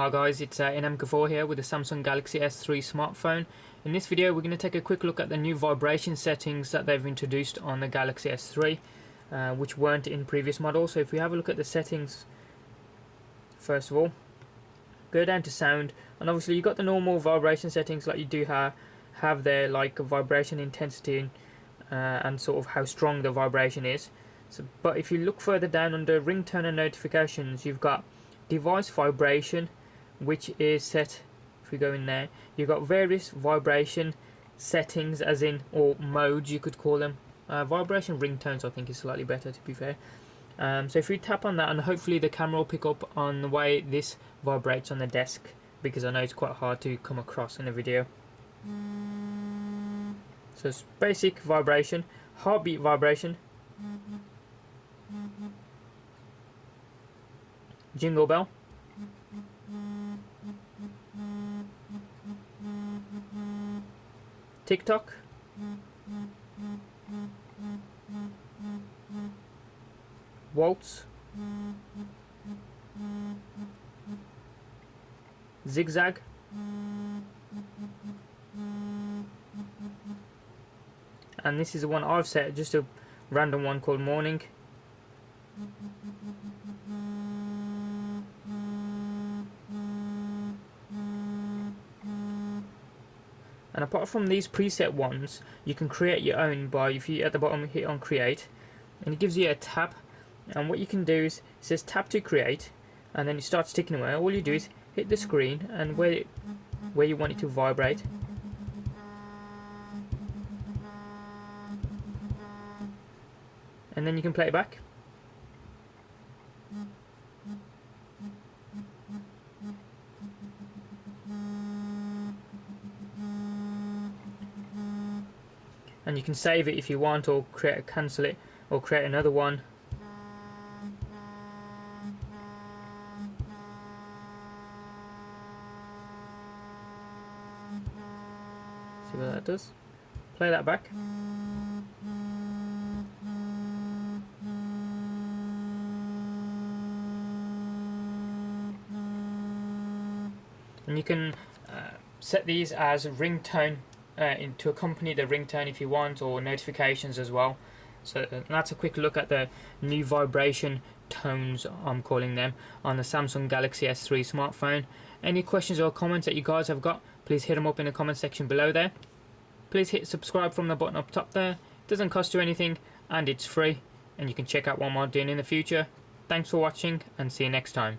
Hi guys, it's NM4 here with the Samsung Galaxy S3 smartphone. In this video we're going to take a quick look at the new vibration settings that they've introduced on the Galaxy S3 which weren't in previous models. So if we have a look at the settings, first of all, go down to sound, and obviously you've got the normal vibration settings like you do have there, like vibration intensity and sort of how strong the vibration is. But if you look further down under ringtone and notifications, you've got device vibration, which is set. If we go in there, you've got various vibration settings, as in, or modes you could call them. Vibration ringtones I think is slightly better, to be fair. So if we tap on that, and hopefully the camera will pick up on the way this vibrates on the desk, because I know it's quite hard to come across in a video. So it's basic vibration, heartbeat vibration, jingle bell, TikTok, waltz, zigzag, and this is the one I've set, just a random one called morning. And apart from these preset ones, you can create your own by, if you at the bottom hit on create, and it gives you a tab, and what you can do is, it says tap to create, and then it starts ticking away. All you do is hit the screen and where you want it to vibrate, and then you can play it back. And you can save it if you want, or cancel it, or create another one. See what that does? Play that back. And you can set these as a ringtone to accompany the ringtone if you want, or notifications as well. So that's a quick look at the new vibration tones, I'm calling them, on the Samsung Galaxy S3 smartphone. Any questions or comments that you guys have got, please hit them up in the comment section below there. Please hit subscribe from the button up top there. It doesn't cost you anything and it's free, and you can check out what I'm doing in the future. Thanks for watching, and see you next time.